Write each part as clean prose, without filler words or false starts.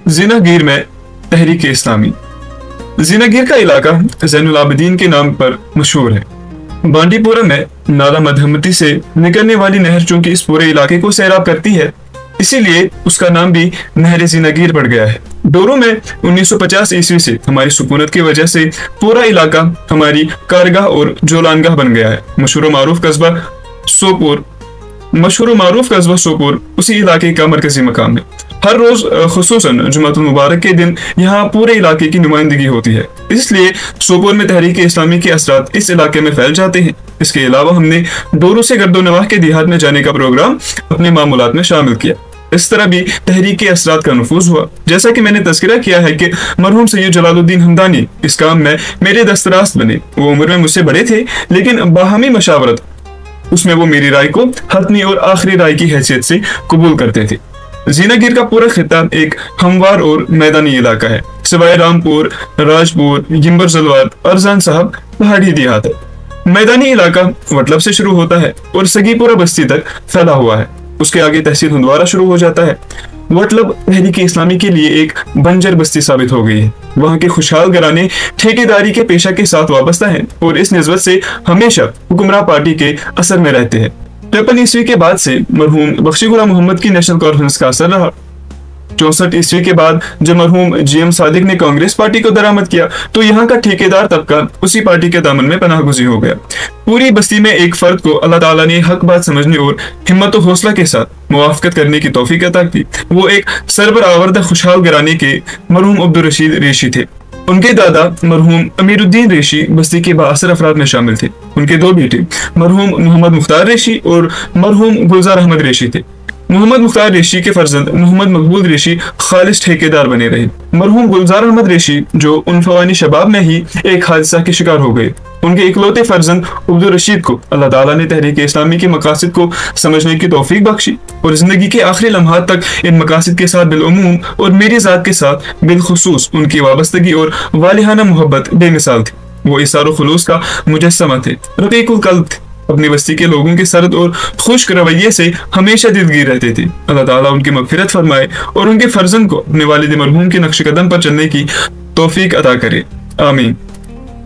ज़ीनागीर में तहरीक इस्लामी। ज़ीनागीर का इलाका ज़ैनुल आबिदीन के नाम पर मशहूर है। बांडीपुरा में नाला मधमती से निकलने वाली नहर चूंकि इस पूरे इलाके को सैराब करती है, इसीलिए उसका नाम भी नहर ज़ीनागीर पड़ गया है। डोरू में 1950 ईस्वी से हमारी सुकूनत की वजह से पूरा इलाका हमारी कारगाह और जोलानगाह बन गया है। मशहूर मारूफ कस्बा सोपोर उसी इलाके का मरकजी मकाम है। हर रोज खुसूसन जुमातुल मुबारक के दिन यहाँ पूरे इलाके की नुमाइंदगी होती है, इसलिए सोपोर में तहरीक इस्लामी के असरात इस इलाके में फैल जाते हैं। इसके अलावा हमने डोरू से गर्दोनवाह के देहात में जाने का प्रोग्राम अपने मामूलात में शामिल किया। इस तरह भी तहरीक के असरात का नफूज हुआ। जैसा कि मैंने तज़किरा किया है कि मरहूम सैयद जलालुद्दीन हमदानी इस काम में मेरे दस्तरास्त बने। वो उम्र में मुझसे बड़े थे, लेकिन बाहमी मशावरत उसमें वो मेरी राय को हतमी और आखिरी राय की हैसियत से कबूल करते थे। ज़ीनागीर का पूरा खित्ता एक हमवार और मैदानी इलाका है। सिवाय रामपुर, राजपुर, यिम्बर जलवार, अरजान साहब पहाड़ी देहात है। मैदानी इलाका वटलब से शुरू होता है और सगीपुरा बस्ती तक फैला हुआ है। उसके आगे तहसील हंदवारा शुरू हो जाता है। वटलब तहरीक इस्लामी के लिए एक बंजर बस्ती साबित हो गई है। वहाँ के खुशहाल घराने ठेकेदारी के पेशा के साथ वाबस्ता हैं और इस निस्बत से हमेशा हुक्मरान पार्टी के असर में रहते हैं। 53 ईस्वी के बाद से मरहूम बख्शी गुलाम मोहम्मद की नेशनल कॉन्फ्रेंस का असर रहा। 64 ईस्वी के बाद जब मरहूम GM सादिक ने कांग्रेस पार्टी को दरामद किया तो यहाँ का ठेकेदार तबका उसी पार्टी के दामन में पनाह गुज़ी हो गया। पूरी बस्ती में एक फर्द को अल्लाह ताला ने हक बात समझने और हिम्मत और हौसला के साथ मुवाफकत करने की तौफीक अता की। वो एक सरबर आवर्दा खुशहाल घराने के मरहूम अब्दुल रशीद रेशी थे। उनके दादा मरहूम अमीरुद्दीन रेशी बस्ती के बाअसर अफराद में शामिल थे। उनके दो बेटे मरहूम मोहम्मद मुख्तार रेशी और मरहूम गुलजार अहमद रेशी थे। मोहम्मद मुख्तार रेशी के फर्जंद मोहम्मद मकबूल रेशी खालिस ठेकेदार बने रहे। मरहूम गुलजार अहमद रेशी जो उनफवानी शबाब में ही एक हादसा के शिकार हो गए, उनके इकलौते फर्जंद अब्दुल रशीद को अल्लाह ताला ने तहरीक इस्लामी के मकासद को समझने की तौफीक बख्शी और जिंदगी के आखिरी लम्हात तक इन मकासद के साथ बिलउमूम और मेरी जात के साथ बिलखुसूस उनकी वाबस्तगी और वालिहाना मोहब्बत बेमिसाल थी। वो इसार खुलूस का मुजस्समा थे, रकीकुल कल्ब थे। अपनी बस्ती के लोगों के सरद और खुश्क रवैये से हमेशा दिलगीर रहते थे। अल्लाह ताला उनकी मगफिरत फरमाए और उनके फर्जंद को अपने वालिद मरहूम के नक्श कदम पर चलने की तौफीक अता करे, आमीन।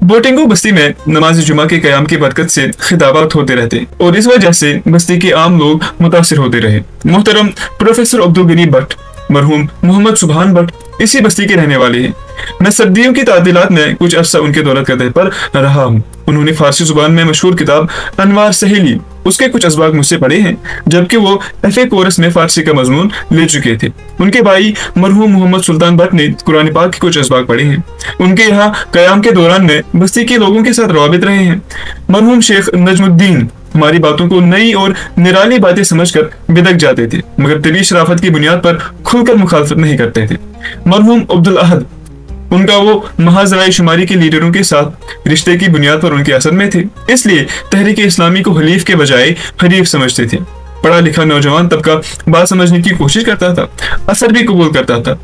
बोटिंगो बस्ती में नमाज जुमा के क़याम की बरकत से खिताबात होते रहते और इस वजह से बस्ती के आम लोग मुतासिर होते रहे। मोहतरम प्रोफेसर अब्दुल गनी भट्ट मरहूम मोहम्मद सुभान भट्ट इसी बस्ती के रहने वाले हैं। मैं सर्दियों की तातीलात में कुछ अरसा उनके दौलत कदह पर रहा हूँ। उन्होंने फारसी जुबान में मशहूर किताब अनवार सहेली उसके कुछ असबाक मुझसे पढ़े हैं, जबकि वो FA कोर्स में फारसी का मजमून ले चुके थे। उनके भाई मरहूम मोहम्मद सुल्तान भट्ट ने कुरान पाक के कुछ असबाक पढ़े हैं। उनके यहाँ क़याम के दौरान में बस्ती के लोगों के साथ रवाबित रहे हैं। मरहूम शेख नजमुद्दीन हमारी बातों को नई और निराली बातें समझकर बिदक जाते थे, मगर तबी शराफत की बुनियाद पर खुलकर मुखालफत नहीं करते थे। मरहूम अब्दुल अहद उनका वो महज राय शुमारी के लीडरों के साथ रिश्ते की बुनियाद पर उनके असर में थे, इसलिए तहरीक इस्लामी को हलीफ के बजाय हरीफ समझते थे। पढ़ा लिखा नौजवान तबका बात समझने की कोशिश करता था, असर भी कबूल करता था।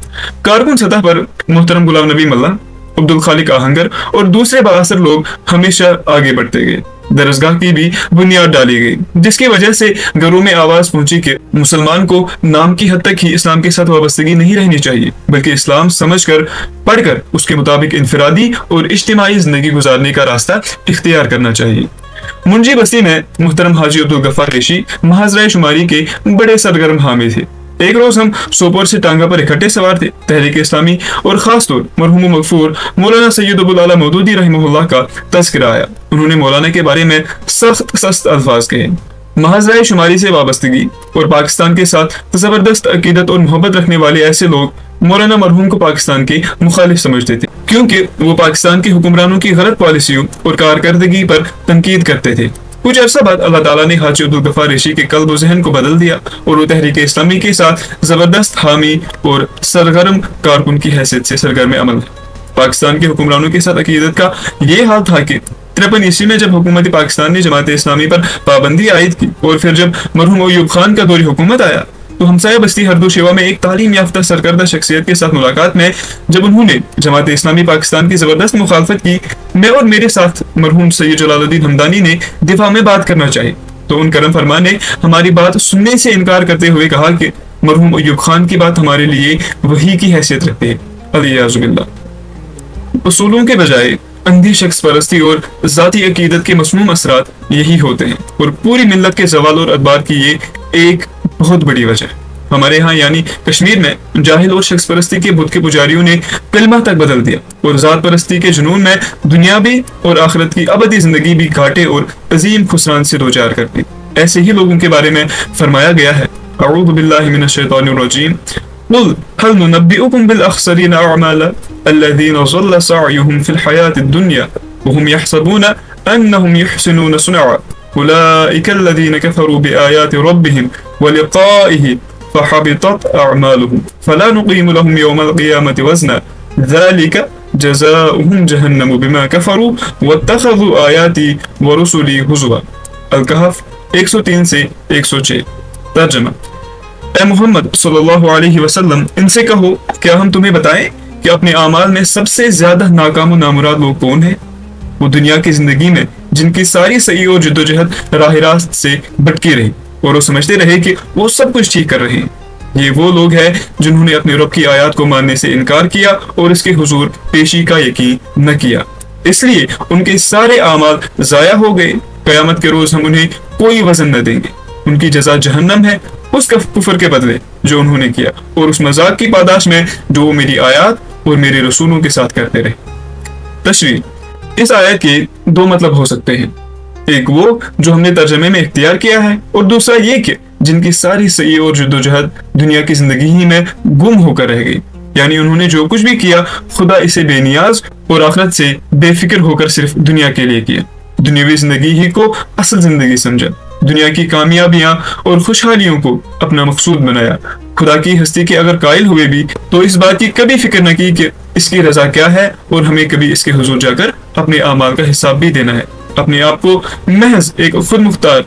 कारकुन सतह पर मोहतरम गुलाम नबी मल्ला, अब्दुल खालिक आहंगर और दूसरे बाअसर लोग हमेशा आगे बढ़ते गए। दरसगाह की भी बुनियाद डाली गई, जिसकी वजह से घरों में आवाज पहुंची कि मुसलमान को नाम की हद तक ही इस्लाम के साथ वाबस्तगी नहीं रहनी चाहिए, बल्कि इस्लाम समझकर पढ़कर उसके मुताबिक इंफरादी और इज्तिमाई जिंदगी गुजारने का रास्ता इख्तियार करना चाहिए। मुंजी बस्ती में मुहतरम हाजी अब्दुल गफ्फार रेशी महज राय शुमारी के बड़े सरगर्म हामी थे। एक रोज हम सोपोर से टांगा पर इकट्ठे सवार थे। तहरीक इस्लामी और खास तौर मरहूम मगफूर मौलाना सैयद अबुल आला मौदूदी रहमहुल्लाह का तज़किरा आया। उन्होंने मौलाना के बारे में सख्त अल्फाज कहे। महज राय शुमारी से वाबस्तगी और पाकिस्तान के साथ जबरदस्त अकीदत और मोहब्बत रखने वाले ऐसे लोग मौलाना मरहूम को पाकिस्तान के मुखालिफ समझते थे, क्योंकि वो पाकिस्तान के हुक्मरानों की गलत पॉलिसियों और कारकर्दगी पर तनकीद करते थे। कुछ अर्सा बाद अल्लाह ताला ने हाजी अब्दुल गफ्फार रेशी के कल्ब और ज़हन को बदल दिया और वो तहरीक इस्लामी के साथ जबरदस्त हामी और सरगर्म कारकुन की हैसियत से सरगर्म अमल। पाकिस्तान के हुक्मरानों के साथ अकीदत का ये हाल था कि 53 ईस्वी में जब हुकूमत पाकिस्तान ने जमात इस्लामी पर पाबंदी आयद की और फिर जब मरहूम अयूब खान का दौरी हुकूमत आया, तो हमसाया बस्ती हरदो शेवा में एक तालीम याफ्ता सरकर्दा शख्सियत के साथ मुलाकात में जब उन्होंने जमात इस्लामी पाकिस्तान की जबरदस्त मुखालफत की, मैं और मेरे साथ मरहूम सैयद जलालुद्दीन हमदानी ने दिफा में बात करना चाहिए, तो उन करम फरमा ने हमारी बात सुनने से इनकार करते हुए कहा कि मरहूम अय्यूब खान की बात हमारे लिए वही की हैसियत रखती है। अलियाज़ु बिल्लाह। उसूलों के बजाय अंधी शख्स परस्ती और जाती अकीदत के मसमूम असरात यही होते हैं, और पूरी मिल्लत के ज़वाल और अदबार की ये एक बहुत बड़ी वजह है। हमारे यहाँ यानी कश्मीर में जाहिल और शख्स परस्ती के बुत के पुजारियों ने कलमा तक बदल दिया, और ज़ात परस्ती के जुनून में दुनियावी और आखिरत की अबदी जिंदगी भी घाटे और अजीम खुसरान से दो चार कर दी। ऐसे ही लोगों के बारे में फरमाया गया है, अऊज़ु बिल्लाहि मिनश शैतानिर रजीम, कुल हल नुनब्बिउकुम बिल अखसरीना अअमाला अल्लज़ीना ज़ल्ला सअयुहुम फिल हयातिद दुनिया वहुम यहसबूना अन्नहुम युहसिनूना सुनअ उलाइका अल्लज़ीना कफ़रू बिआयाति रब्बिहिम व लिक़ाइहि फहबितत अअमालुहुम फला नुक़ीमु लहुम यौमल क़ियामति वज़ना ज़ालिका जज़ाउहुम जहन्नम बिमा कफ़रू वत्तख़ज़ू आयाती व रुसुली हुज़ुवा। अल-कहफ़ 103 से 106। तर्जुमा, ए मोहम्मद सल्लल्लाहु अलैहि वसल्लम, इनसे कहो क्या हम तुम्हें बताएं कि अपने आमाल में सबसे ज्यादा नाकाम और नामुराद लोग कौन हैं? वो दुनिया की जिंदगी में जिनकी सारी सही और जद्दोजहद राह रास्त से भटकी रही और वो समझते रहे कि वो सब कुछ ठीक कर रहे हैं। ये वो लोग हैं जिन्होंने अपने रब की आयत को मानने से इनकार किया और इसके हुजूर पेशी का यकीन न किया, इसलिए उनके सारे आमाल जाया हो गए। कयामत के रोज हम उन्हें कोई वजन न देंगे। उनकी जजा जहन्नम है उस कुफर के बदले जो उन्होंने किया, और उस मजाक की पादाश में जो मेरी आयत और मेरे रसूलों के साथ करते रहे। तशरीह, इस आयत के दो मतलब हो सकते हैं, एक वो जो हमने तर्जमे में इख्तियार किया है, और दूसरा ये कि जिनकी सारी सही और जद्दोजहद दुनिया की जिंदगी ही में गुम होकर रह गई, यानी उन्होंने जो कुछ भी किया खुदा इसे बेनियाज और आखिरत से बेफिक्र होकर सिर्फ दुनिया के लिए किया। दुनियावी जिंदगी ही को असल जिंदगी समझा, दुनिया की कामयाबियां और खुशहालियों को अपना मकसूद बनाया। खुदा की हस्ती के अगर कायल हुए भी तो इस बात की कभी फिक्र न की कि इसकी रजा क्या है, और हमें कभी इसके हुजूर जाकर अपने आमाल का हिसाब भी देना है। अपने आप को महज एक खुद मुख्तार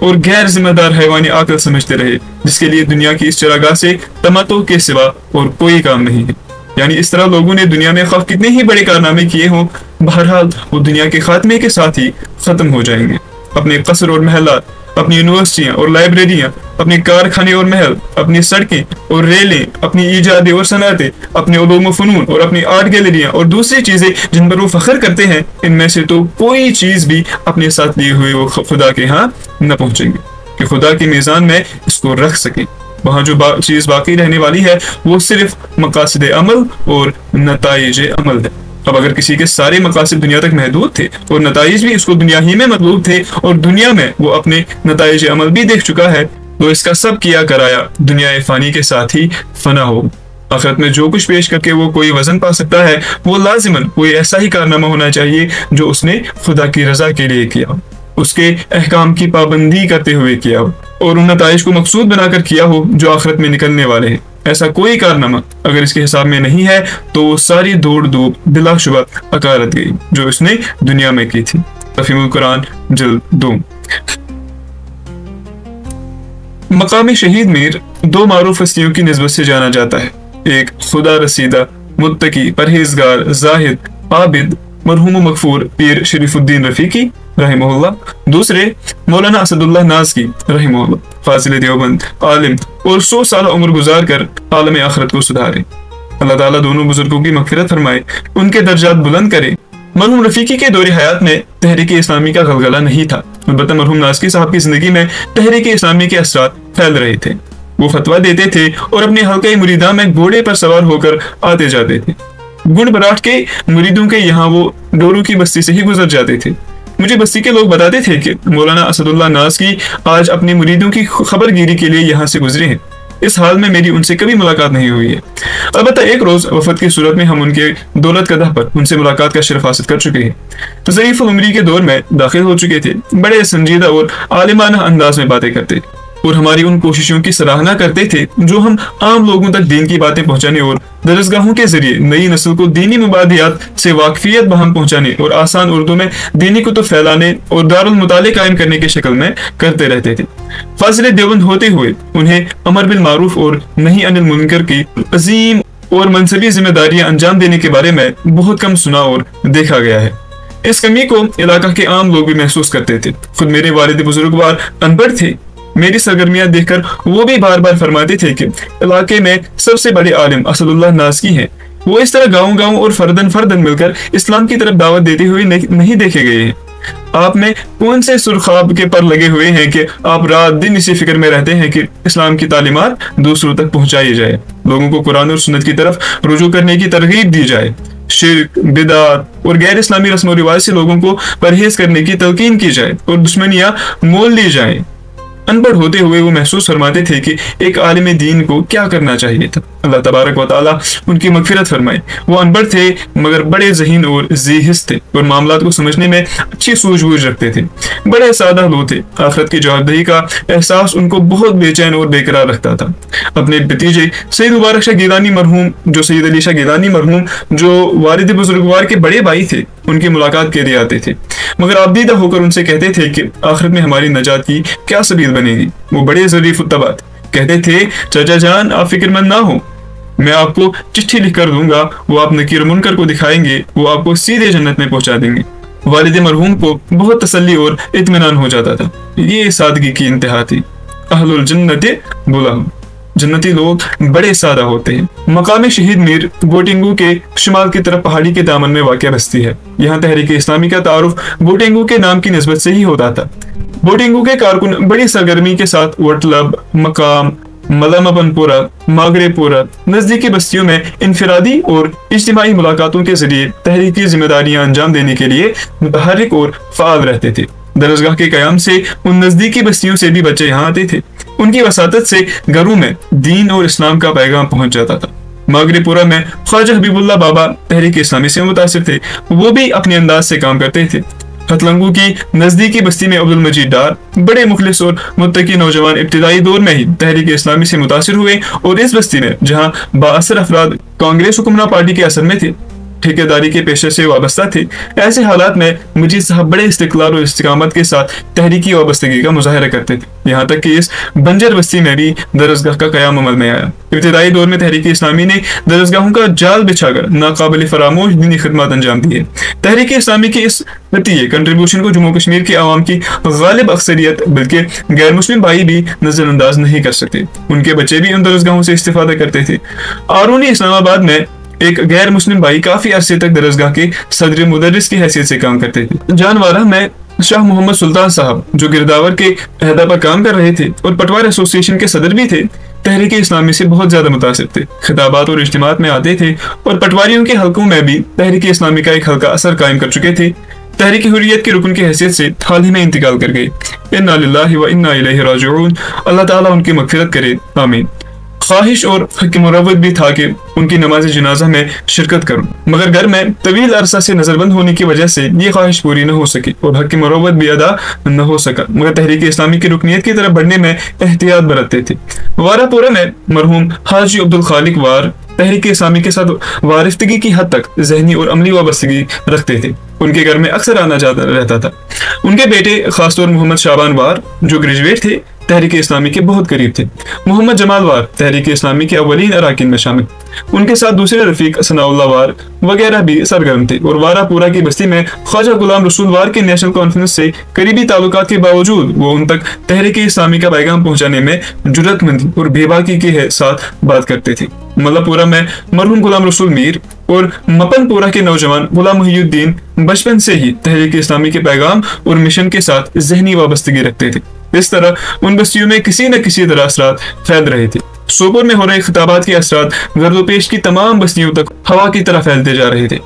और गैर जिम्मेदार हैवानी आकल समझते रहे, जिसके लिए दुनिया की इस चरागाह से तमत्तो के सिवा और कोई काम नहीं है। यानी इस तरह लोगों ने दुनिया में खौफ कितने ही बड़े कारनामे किए हों, बहरहाल वो दुनिया के खात्मे के साथ ही खत्म हो जाएंगे। अपने कसर और महलात, अपनी यूनिवर्सिटियां और लाइब्रेरियां, अपने कारखाने और महल, अपनी सड़कें और रेलें, अपनी ईजादें और सनअतें, अपने उलूम व फनून और अपनी आर्ट गैलरियां और दूसरी चीजें जिन पर वो फख्र करते हैं, इनमें से तो कोई चीज भी अपने साथ लिए हुए वो खुदा के यहाँ न पहुंचेंगे कि खुदा के मीज़ान में इसको रख सकें। वहाँ जो चीज बाकी रहने वाली है वो सिर्फ मकासद अमल और नताइज अमल है। अब अगर किसी के सारे मकासद दुनिया तक महदूद थे और नताइज भी उसको दुनिया ही में मतलूब थे, और दुनिया में वो अपने नताइज अमल भी देख चुका है, तो इसका सब किया कराया दुनिया फानी के साथ ही फना हो। आखिरत में जो कुछ पेश करके वो कोई वजन पा सकता है, वो लाजिमन कोई ऐसा ही कारनामा होना चाहिए जो उसने खुदा की रजा के लिए किया, उसके अहकाम की पाबंदी करते हुए किया हो, और उन नताइज को मकसूद बनाकर किया हो जो आखिरत में निकलने वाले हैं। ऐसा कोई कारनामा अगर इसके हिसाब में नहीं है तो वो सारी दौड़ धूप बिलाशुबा अकारत गई जो इसने दुनिया में की थी। तफहीमुल कुरान जिल्द 2। मकाम शहीद मीर दो मारूफ हस्तियों की निस्बत से जाना जाता है। एक खुदा रसीदा, मुत्तकी, परहेजगार, जाहिद, आबिद, मरहूम मगफूर पीर शरीफुद्दीन रफीकी रहमहुल्लाह, दूसरे मौलाना असदुल्लाह नाज़की रहमहुल्लाह, फाजिल देवबंद, आलिम और 100 साल उम्र गुजार कर आलम आखिरत को सुधारे। अल्लाह ताला दोनों बुजुर्गों की मग़फ़िरत फरमाए, उनके दर्जात बुलंद करे। मरहूम रफीकी के दौरे हयात में तहरीक इस्लामी का गलगला नहीं था, अलबत्ता मरहूम नाज़की साहब की जिंदगी में तहरीक इस्लामी के असरात फैल रहे थे। वो फतवा देते थे और अपने हल्के मुरीदा में घोड़े पर सवार होकर आते जाते थे। गुण बराट के मुरीदों के यहाँ वो डोरू की बस्ती से ही गुजर जाते थे। मुझे बस्ती के लोग बताते थे कि मौलाना असदुल्लाह नाज़की आज अपने मुरीदों की खबरगिरी के लिए यहाँ से गुजरे हैं। इस हाल में मेरी उनसे कभी मुलाकात नहीं हुई है। अलबत्ता एक रोज वफद की सूरत में हम उनके दौलत कदह पर उनसे मुलाकात का शरफ हासिल कर चुके हैं। तो ज़रीफ़ुल उम्री के दौर में दाखिल हो चुके थे। बड़े संजीदा और आलिमाना अंदाज में बातें करते और हमारी उन कोशिशों की सराहना करते थे जो हम आम लोगों तक दीन की बातें पहुंचाने और दरसगाहों के जरिए नई नस्ल को दीनी मुबादियात से वाकफियत बहम पहुंचाने और आसान उर्दू में दीनी कुतुब फैलाने और दारुल मुताले कायम करने की शक्ल में करते रहते थे। फाजिल देवबंद होते हुए उन्हें अमर बिल मारूफ और नही अनिल मुनकर की अजीम और मनसबी जिम्मेदारियां अंजाम देने के बारे में बहुत कम सुना और देखा गया है। इस कमी को इलाका के आम लोग भी महसूस करते थे। खुद मेरे वालिद बुजुर्गवार अनपढ़ थे। मेरी सरगर्मियां देखकर वो भी बार बार फरमाते थे कि इलाके में सबसे बड़े आलिम असदुल्लाह नाज़की हैं। वो इस तरह गाँव-गाँव और फर्दन फर्दन मिलकर इस्लाम की तरफ दावत देते हुए नहीं देखे गए हैं। आप में कौन से सुरखाब के पर लगे हुए हैं कि आप रात दिन इसी फिक्र में रहते हैं कि इस्लाम की तालीमात दूसरों तक पहुंचाई जाए, लोगों को कुरान और सुन्नत की तरफ रुजू करने की तरगीब दी जाए, शिर्क, बिदात और गैर इस्लामी रस्म व रिवाज से लोगों को परहेज करने की तलकीन की जाए और दुश्मनियां मोल ली जाए। अनपढ़ होते हुए वो महसूस फरमाते थे कि एक आलिम दीन को क्या करना चाहिए था। अल्लाह तबारक व तआला उनकी मगफिरत फरमाए। वो अनपढ़ थे मगर बड़े ज़हीन और ज़ीहिस थे और मामलात को समझने में अच्छी सूझबूझ रखते थे। बड़े सादा लोग थे। आखिरत की जवाबदेही का एहसास उनको बहुत बेचैन और बेकरार रखता था। अपने भतीजे सैयद मुबारक शाह गिलानी मरहूम, जो सैयद अली शाह गिलानी मरहूम, जो वालिद बुजुर्गवार के बड़े भाई थे, उनकी मुलाकात के लिए आते थे मगर आबदीदा होकर उनसे कहते थे कि आखिरत में हमारी नजात की क्या सबील बनेगी। वो बड़े ज़रीफ तबात कहते थे, चाचा जान आप फिक्रमंद ना हो, मैं आपको चिट्ठी लिख कर दूंगा, वो आप नकीर मुनकर को दिखाएंगे, वो आपको सीधे जन्नत में पहुंचा देंगे। वालिद मरहूम को बहुत तसल्ली और इत्मीनान हो जाता था। ये सादगी की इंतहा थी। अहलुल जन्नति बुलाहु, जन्नती लोग बड़े सादा होते हैं। मकाम शहीद मीर बोटिंगू के शुमाल की तरफ पहाड़ी के दामन में वाक़या बस्ती है। यहाँ तहरीक इस्लामी का तारुफ बोटिंगू के नाम की निस्बत से ही होता था। बोटिंगू के कारकुन बड़ी सरगर्मी के साथ वटलब, मकाम, मलमपनपुरा, मागरेपुरा नजदीकी बस्तियों में इनफरादी और इज्तिमाई मुलाकातों के जरिए तहरीकी जिम्मेदारियां अंजाम देने के लिए मुतहर्रिक और फाल रहते थे। दरसगाह के कयाम से उन नजदीकी बस्तियों से भी बच्चे यहाँ आते थे। उनकी वसातत से घरों में दीन और इस्लाम का पैगाम पहुंच जाता था। मागरेपुरा में ख्वाजा हबीबुल्लाह बाबा तहरीक इस्लामी से मुतासिर थे। वो भी अपने अंदाज से काम करते थे। हतलंगू की नजदीकी बस्ती में अब्दुल मजीद डार बड़े मुखलिस और मुत्तकी नौजवान इब्तिदाई दौर में ही तहरीक इस्लामी से मुतासिर हुए और इस बस्ती में जहां बाअसर अफराद कांग्रेस हुक्मरान पार्टी के असर में थे, ठेकेदारी के पेशे से वाबस्ता थे, ऐसे हालात में मजीद साहब बड़े इस्तिकलाल और इस्तिकामत के साथ तहरीकी वाबस्तगी का मुजाहरा करते थे। यहाँ तक कि इस बंजर बस्ती में भी दरसगाह का कयाम अमल में आया। इब्तिदाई दौर में तहरीक इस्लामी ने दरसगाहों का जाल बिछाकर नाकाबिल फरामोश दीनी खिदमत अंजाम दी है। तहरीक इस्लामी के इस नतीजे कंट्रीब्यूशन को जम्मू कश्मीर की आवाम की गालिब अक्सरियत बल्कि गैर मुस्लिम भाई भी नजरअंदाज नहीं कर सकते। उनके बच्चे भी उन दरसगाहों से इस्तिफादा करते थे। आरूनी इस्लामाबाद में एक गैर मुस्लिम भाई काफी अरसे तक दरसगाह के सदर मुदर्रिस की हैसियत से काम करते थे। जानवारा में शाह मोहम्मद सुल्तान साहब जो गिरदावर के अहदा पर काम कर रहे थे और पटवार एसोसिएशन के सदर भी थे, तहरीक इस्लामी से बहुत ज्यादा मुतासिर थे। खिताबात और इज्तिमात में आते थे और पटवारियों के हलकों में भी तहरीक इस्लामी का एक हल्का असर कायम कर चुके थे। तहरीक हुर्रियत के रुकन की हैसियत से हाल ही में इंतकाल कर गए। इन्ना लिल्लाहि व इन्ना इलैहि राजिऊन। अल्लाह ताला उनकी मगफिरत करे, आमीन। ख्वाहिश और हक मुरव्वत भी था कि उनकी नमाज जनाजा में शिरकत करूं, मगर घर में तवील अरसा से नजरबंद होने की वजह से ये ख्वाहिश पूरी न हो सकी और हक मुरव्वत भी अदा न हो सका, मगर तहरीक इस्लामी की रुकनीत की तरफ बढ़ने में एहतियात बरतते थे। वारापुरा में मरहूम हाजी अब्दुल खालिक वार तहरीक इस्लामी के साथ वारिफ्तगी की हद तक जहनी और अमली वाबस्तगी रखते थे। उनके घर में अक्सर आना जाता रहता था। उनके बेटे खासतौर मोहम्मद शाबान वार जो ग्रेजुएट थे, तहरीक इस्लामी के बहुत करीब थे। मोहम्मद जमाल वार तहरीक इस्लामी के अव्वलीन अराकीन में शामिल। उनके साथ दूसरे रफीक सनाउल्लाह वार वगैरह भी सरगर्म थे और वारापुरा की बस्ती में ख्वाजा गुलाम रसूल वार के नेशनल कॉन्फ्रेंस से करीबी ताल्लुकात के बावजूद वो उन तक तहरीक इस्लामी का पैगाम पहुंचाने में जुर्रतमंदी और बेबाकी के साथ बात करते थे। मल्लापुरा में मरहूम गुलाम रसूल मीर और मपनपुरा के नौजवान गुलाम मुहियुद्दीन बचपन से ही तहरीक इस्लामी के पैगाम और मिशन के साथ जहनी वाबस्तगी रखते थे। इस तरह उन बस्तियों में किसी न किसी तरह असरात फैल रहे थे। सोपोर में हो रहे खिताबात के असरात गर्दोपेश की तमाम बस्तियों तक हवा की तरह फैलते जा रहे थे।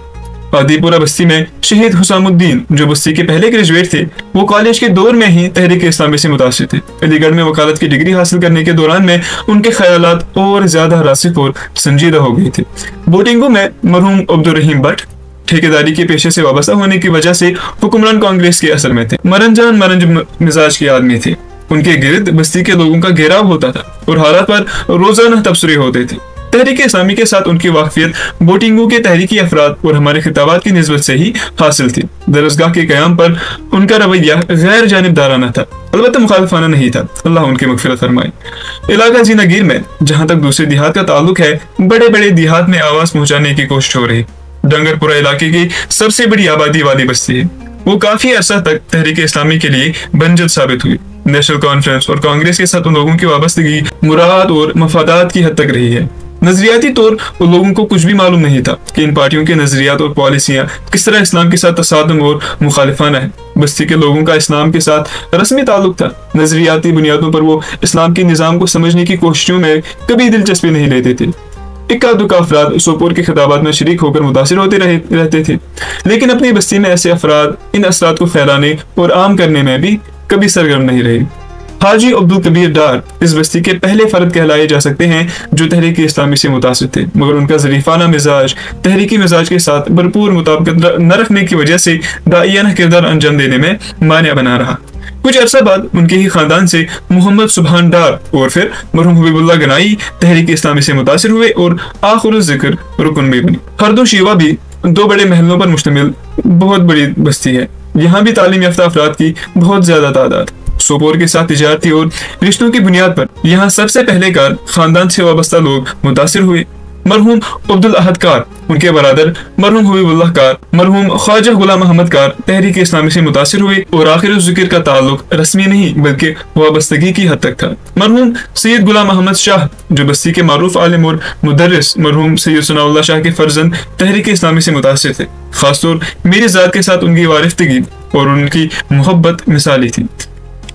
आदिपुरा बस्ती में शहीद हुसामुद्दीन जो बस्ती के पहले ग्रेजुएट थे, वो कॉलेज के दौर में ही तहरीक इस्लामी से मुतासिर थे। अलीगढ़ में वकालत की डिग्री हासिल करने के दौरान में उनके ख्यालात और ज्यादा रासिक और संजीदा हो गए थे। बोटिंगू में मरहूम अब्दुल रहीम भट्ट ठेकेदारी के पेशे से वाबस्ता होने की वजह से हुक्मरान कांग्रेस के असर में थे। मरंजान मरंज मिजाज के आदमी थे। उनके गिर्द बस्ती के लोगों का घेराव होता था और हालात पर रोजाना तबसरे होते थे। तहरीक इस्लामी के साथ उनकी वाकफियत बोटिंगू के तहरीकी अफराद और हमारे खिताबात की निस्बत से ही हासिल थी। दरसगाह के कयाम पर उनका रवैया गैर जानिबदाराना था, अलबत्ता मुखालिफाना नहीं था। अल्लाह उनकी मगफिरत फरमाए। इलाका जीनागीर में जहाँ तक दूसरे देहात का ताल्लुक है, बड़े बड़े देहात में आवाज पहुंचाने की कोशिश हो रही। डंगरपुरा इलाके की सबसे बड़ी आबादी वाली बस्ती है। वो काफी अरसा तक तहरीक इस्लामी के लिए बंजर साबित हुई। नेशनल कॉन्फ्रेंस और कांग्रेस के साथ उन लोगों की वाबस्तगी मुराद और मफादात की हद तक रही है। नजरियाती तौर उन लोगों को कुछ भी मालूम नहीं था कि इन पार्टियों के नजरियात और पॉलिसियां किस तरह इस्लाम के साथ तसादम और मुखालिफाना है। बस्ती के लोगों का इस्लाम के साथ रस्मी ताल्लुक था। नजरियाती बुनियादों पर वो इस्लाम के निज़ाम को समझने की कोशिशों में कभी दिलचस्पी नहीं लेते थे। इक्का दुक्का अफराद सोपोर के खिताबात में शरीक होकर मुतासिर होते रहते थे, लेकिन अपनी बस्ती में ऐसे अफराद इन असरात को फैलाने और आम करने में भी कभी सरगर्म नहीं रहे। हाजी अब्दुल कबीर डार इस बस्ती के पहले फर्द कहलाए जा सकते हैं जो तहरीक इस्लामी से मुतासिर थे, मगर उनका ज़रीफाना मिजाज तहरीकी मिजाज के साथ भरपूर मुताबिकत न रखने की वजह से दाइयाना किरदार अंजाम देने में मानिया बना रहा। कुछ अरसा बाद उनके ही खानदान से मोहम्मद सुबहान डार और फिर मरहूम हबीबुल्लाह गनाई तहरीक इस्लामी से मुतासिर हुए और आखिर जिक्र रुकन में बनी। हरदो शीवा भी 2 बड़े महलों पर मुश्तमिल बहुत बड़ी बस्ती है। यहाँ भी तालीम याफ्ता अफराद की बहुत ज्यादा तादाद। सोपोर के साथ तिजारती और रिश्तों की बुनियाद पर यहाँ सबसे पहले कार खानदान से वाबस्ता लोग मुतासिर हुए। मरहूम अब्दुल अहद कार, उनके बरादर मरहूम हबीबुल्लाह कार, मरहूम ख्वाजा गुलाम अहमद कार तहरीक इस्लामी से मुतासिर हुए और आखिर जिक्र का ताल्लुक रस्मी नहीं बल्कि वाबस्तगी की हद तक था। मरहूम सैयद गुलाम अहमद शाह जो बस्ती के मारूफ आलिम और मुदर्रिस मरहूम सैयद सनाउल्लाह शाह के फर्जंद तहरीक इस्लामी से मुतासिर थे। खासतौर मेरी ज़ात के साथ उनकी वारिफ्तगी और उनकी मोहब्बत मिसाली थी।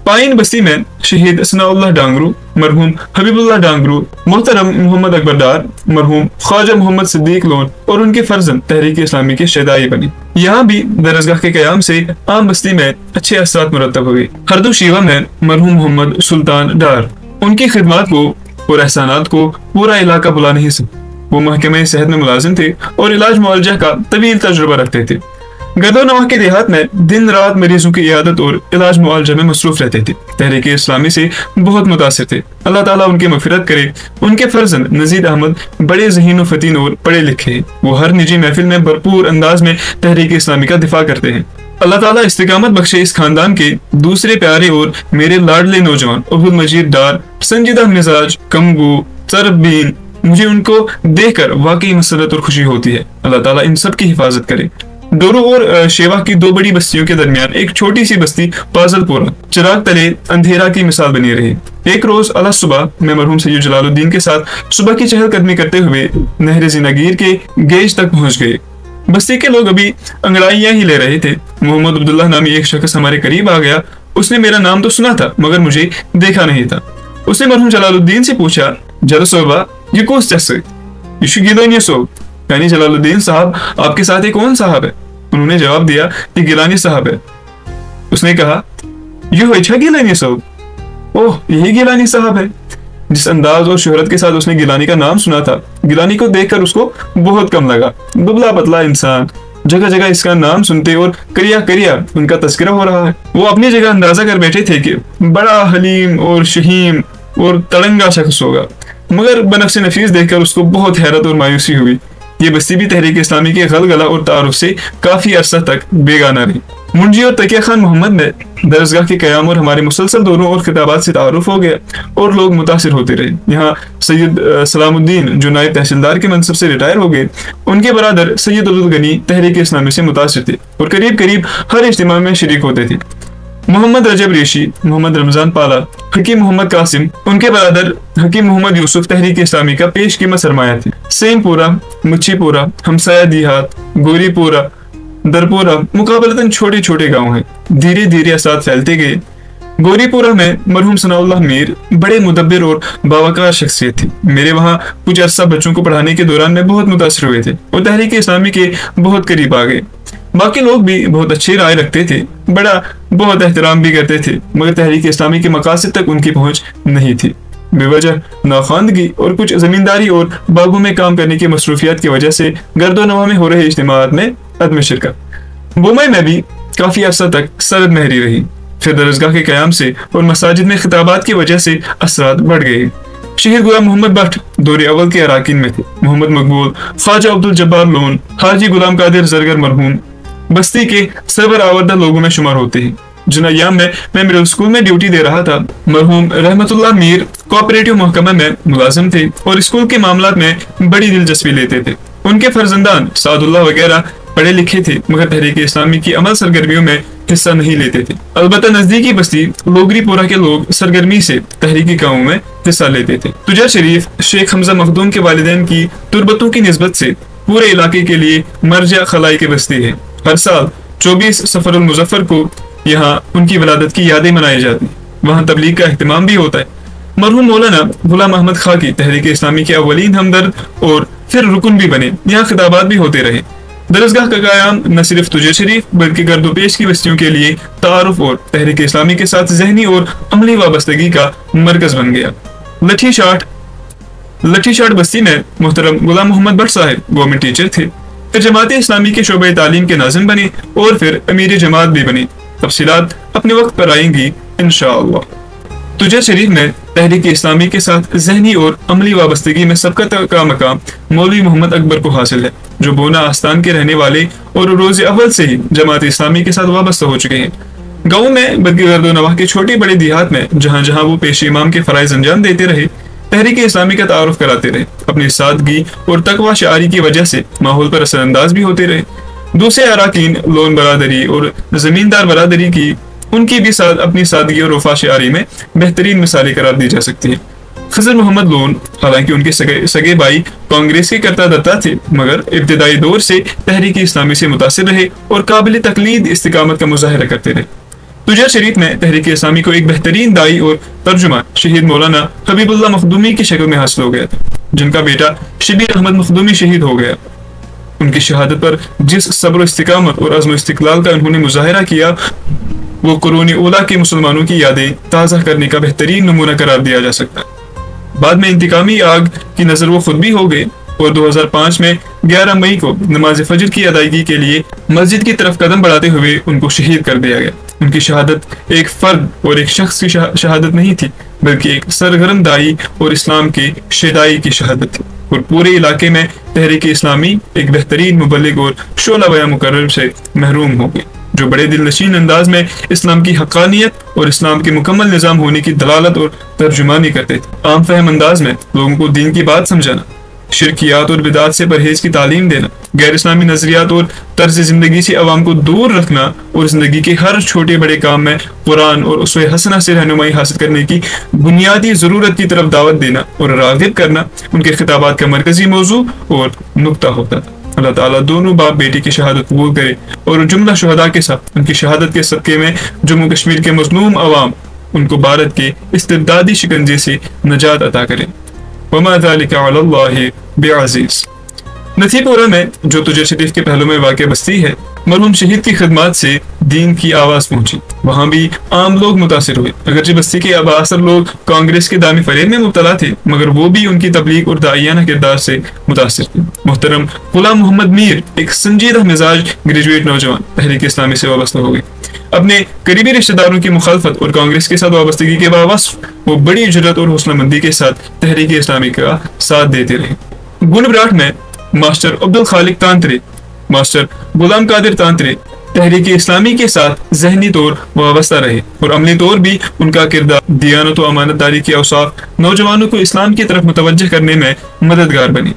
पाइन बस्ती में शहीद सनाउल्लाह डांगरू, मरहूम हबीबुल्लाह डांगरू, मोहतरम मोहम्मद अकबर डार, मरहूम ख्वाजा मोहम्मद सिद्दीक लोन और उनके फर्जंद तहरीक इस्लामी के शदाई बनी। यहाँ भी दरसगाह के क़याम से आम बस्ती में अच्छे असरात मुरतब हुए। हरदो शीवा में मरहूम मोहम्मद सुल्तान डार, उनकी खिदमत को और एहसानात को पूरा इलाका भुला नहीं सकता। वो महकमे सेहत में मुलाजिम थे और इलाज मुआलजा का तवील तजुर्बा रखते थे। गर्दोनवाह के देहात में दिन रात मरीजों की इयादत और इलाज मुआलजा में मसरूफ रहते थे। तहरीक इस्लामी से बहुत मुतासिर थे। अल्लाह ताला उनकी मगफिरत करे। उनके फर्जंद नजीर अहमद बड़े ज़हीन फतीन और पढ़े लिखे हैं। वो हर निजी महफिल में भरपूर अंदाज में तहरीक इस्लामी का दिफा करते हैं। अल्लाह ताला इस्तिकामत बख्शे इस खानदान के दूसरे प्यारे और मेरे लाडले नौजवान अब्दुल मजीद डार, संजीदा मिजाज, कमगो, तरबीन, मुझे उनको देखकर वाकई मसरत और खुशी होती है। अल्लाह ताला इन सब की हिफाजत करे। डोरो और शेवा की 2 बड़ी बस्तियों के दरमियान एक छोटी सी बस्ती पाजलपुरा चिराग तले अंधेरा की मिसाल बनी रही। एक रोज अला सुबह मैं मरहूम सैयद जलालुद्दीन के साथ सुबह की चहलकदमी करते हुए नहर ज़िनागीर के गेज तक पहुंच गए। बस्ती के लोग अभी अंगड़ाइयां ही ले रहे थे। मोहम्मद अब्दुल्लाह नामी एक शख्स हमारे करीब आ गया। उसने मेरा नाम तो सुना था मगर मुझे देखा नहीं था। उसने मरहूम जलालुद्दीन से पूछा, जरा सोबा ये कोस जैसे ये सोब, यानी जलालुद्दीन साहब आपके साथ एक कौन साहब है? उन्होंने जवाब दिया कि गिलानी साहब है। उसने कहा, ये हो अच्छा गिलानी साहब? ओह, यही गिलानी साहब है। जिस अंदाज और शोहरत के साथ उसने गिलानी का नाम सुना था, गिलानी को देखकर उसको बहुत कम लगा। दुबला पतला इंसान, जगह जगह इसका नाम सुनते और करिया करिया उनका तस्करा हो रहा है। वो अपनी जगह अंदाजा कर बैठे थे कि बड़ा हलीम और शहीम और तड़ंगा शख्स होगा, मगर बनफ्से नफीस देखकर उसको बहुत हैरत और मायूसी हुई। ये बस्ती भी तहरीक इस्लामी के गलगला और तारुफ से काफी अरसा तक बेगाना रही। मुंजी और तकिया खान मोहम्मद में दरसगाह के क़याम और हमारे मुसलसल दौरों और खिताबात से तारुफ हो गया और लोग मुतासिर होते रहे। यहाँ सैयद सलामुद्दीन जो नायब तहसीलदार के मनसब से रिटायर हो गए, उनके बरादर सैयद अब्दुल गनी तहरीक इस्लामी से मुतासिर थे और करीब करीब हर इज्तिमा में शरीक होते थे। मोहम्मद रजब रेशी, मोहम्मद रमजान पाला, हकीम मोहम्मद कासिम, उनके बरादर हकीम मोहम्मद यूसुफ तहरीक इस्लामी का पेश कीमत सरमाया थे। सेमपुरा, मुच्छीपुरा, हमसाया दिहात, गोरीपुरा, दरपुरा मुकाबलतन छोटे छोटे गांव हैं। धीरे धीरे असरात फैलते गए। गोरीपुरा में मरहूम सनाउल्लाह मीर बड़े मुदब्बिर और बावकार शख्सियत थी। मेरे वहाँ कुछ अरसा बच्चों को पढ़ाने के दौरान में बहुत मुतासिर हुए थे और तहरीक इस्लामी के बहुत करीब आ गए। बाकी लोग भी बहुत अच्छी राय रखते थे, बहुत एहतराम भी करते थे, मगर तहरीक इस्लामी के मकासद तक उनकी पहुंच नहीं थी। बेवजह नाखानदगी और कुछ जमींदारी और बागों में काम करने की मसरूफियात की वजह से गर्दोनवा में हो रहे इज्तिमाआत में अदम शिरकत। बुमई में भी काफी अरसा तक सरद महरी रही। फिर दरसगाह के क़याम से और मसाजिद में खिताबात की वजह से असरात बढ़ गए। शहीद गुलाम मोहम्मद बख्त दौरे अव्वल के अराकीन में थे। मोहम्मद मकबूल, ख्वाजा अब्दुल जब्बार लोन, हाजी गुलाम कादिर जरगर मरहूम बस्ती के सरवर आवरदा लोगों में शुमार होते हैं। जिन अय्याम में मैं मिडिल स्कूल में ड्यूटी दे रहा था, मरहूम रहमतुल्लाह मीर कोऑपरेटिव महकमा में मुलाजिम थे और स्कूल के मामलात में बड़ी दिलचस्पी लेते थे। उनके फर्जंदान सादुल्लाह वगैरह पढ़े लिखे थे, मगर तहरीक इस्लामी की अमल सरगर्मियों में हिस्सा नहीं लेते थे। अलबत्ता नजदीकी बस्ती लोगरी पोरा के लोग सरगर्मी से तहरीकी कामों में हिस्सा लेते थे। तुजर शरीफ शेख हमजा मखदूम के वालिदैन की तुरबतों की निस्बत से पूरे इलाके के लिए मर्जा खलाई की बस्ती है। हर साल 24 सफरुल मुजफ्फर को यहाँ उनकी विलादत की यादें मनाई जाती हैं। वहाँ तबलीग का अहतमाम भी होता है। मरहूम मौलाना गुलाम अहमद खां की तहरीक इस्लामी के अवलीन हमदर्द और फिर रुकन भी बने। यहाँ खिताबात भी होते रहे। दरसगाह का क़याम न सिर्फ तुजर शरीफ बल्कि गर्दोपेश की बस्तियों के लिए तारुफ और तहरीक इस्लामी के साथ जहनी और अमली वाबस्तगी का मरकज बन गया। लठी शाट बस्ती में मोहतरम गुलाम मोहम्मद भट्ट साहब गवर्नमेंट टीचर थे, फिर जमात इस्लामी के शोबे तालीम के नाज़िम बने और फिर अमीर जमात भी बने। तफसीलात अपने वक्त पर आएंगी इंशाअल्लाह। तुजर शरीफ में तहरीक इस्लामी के साथ जहनी और अमली वाबस्तगी में सबकत का मकाम मौलवी मोहम्मद अकबर को हासिल है, जो बोना आस्तान के रहने वाले और रोज़ अव्वल से ही जमात इस्लामी के साथ वाबस्ता हो चुके हैं। गाँव में बल्कि गर्दो नवाह के छोटे बड़े देहात में जहाँ जहाँ वो पेश इमाम के फ़राइज़ अंजाम देते रहे, तहरीक इस्लामी का तारुफ कराते रहे। अपनी सादगी और तकवा शारी की वजह से माहौल पर असरअंदाज भी होते रहे। दूसरे अराकीन लोन बरादरी और जमींदार बरादरी की उनकी भी अपनी सादगी और वफा शारी में बेहतरीन मिसालें करार दी जा सकती है। खजर मोहम्मद लोन हालांकि उनके सगे भाई कांग्रेस के करता दत्ता थे, मगर इब्तिदाई दौर से तहरीक इस्लामी से मुतासिर रहे और काबिल तकलीद इस्तिकामत का मुजाहरा करते रहे। तुजर शरीफ में तहरीक इस्लामी को एक बेहतरीन दाई और तर्जुमा शहीद मौलाना हबीबुल्लाह मखदूमी की शक्ल में हासिल हो गया था, जिनका बेटा शबीर अहमद मखदूमी शहीद हो गया। उनकी शहादत पर जिस सब्र इस्तिकामत और अज़्म इस्तिक़लाल का उन्होंने मुजाहरा किया, वो कुरूनी उला के मुसलमानों की यादें ताज़ा करने का बेहतरीन नमूना करार दिया जा सकता है। बाद में इंतकामी आग की नजर वो खुद भी हो गए और 2005 में 11 मई को नमाज फजर की अदायगी के लिए मस्जिद की तरफ कदम बढ़ाते हुए उनको शहीद कर दिया गया। उनकी शहादत एक फर्द और एक शख्स की शहादत नहीं थी, बल्कि एक सरगर्म दाई और इस्लाम के शेदाई की शहादत थी, और पूरे इलाके में तहरीक इस्लामी एक बेहतरीन मुबल्लिग और शोला बया मुकर्रर से महरूम हो गए, जो बड़े दिलनशीन अंदाज में इस्लाम की हक़ानियत और इस्लाम के मुकम्मल निज़ाम होने की दलालत और तर्जुमानी करते थे। आम फहम अंदाज में लोगों को दीन की बात समझाना, शिरकियात और बिदात से परहेज की तालीम देना, गैर इस्लामी नजरियात और तर्ज जिंदगी से अवाम को दूर रखना और जिंदगी के हर छोटे बड़े काम में कुरान और उसवे हसना से रहनुमाई हासिल करने की बुनियादी जरूरत की तरफ दावत देना और रागिब करना उनके खिताबात का मरकजी मौजू और नुक्ता होता था। अल्लाह ताला दोनों बाप बेटी की शहादत कबूल करे और जुमला शुहदा के साथ उनकी शहादत के सदक़े में जम्मू कश्मीर के मज़लूम अवाम उनको भारत के इस्तिबदादी शिकंजे से नजात अता करे। वमा ज़ालिका अलल्लाहि बिअज़ीज़। नथीपुरा में जो तुजर शरीफ के पहलू में वाक़ बस्ती है, मरहूम शहीद की खिदमत से दीन की आवाज़ पहुंची। वहाँ भी आम लोग मुतासिर हुए। अगरचे बस्ती के अबासर लोग कांग्रेस के दामी फरेब में मुब्तला थे, मगर वो भी उनकी तबलीग और दाइयाना किरदार से मुतासिर थे। मोहतरम गुलाम मोहम्मद मीर एक संजीदा मिजाज ग्रेजुएट नौजवान तहरीक इस्लामी से वाबस्ता हो गए। अपने करीबी रिश्तेदारों की मुखालफत और कांग्रेस के साथ वाबस्तगी के बावजूद वो बड़ी जुर्रत और हौसलामंदी के साथ तहरीक इस्लामी का साथ देते रहे। गुनबराट में मास्टर अब्दुल खालिक तांत्रे, मास्टर गुलाम कादिर तांत्रे तहरीक इस्लामी के साथ जहनी तौर वाबस्ता रहे और अमली तौर भी उनका किरदार दियानत व अमानतदारी के औसाफ नौजवानों को इस्लाम की तरफ मुतवज्जह करने में मददगार बनी।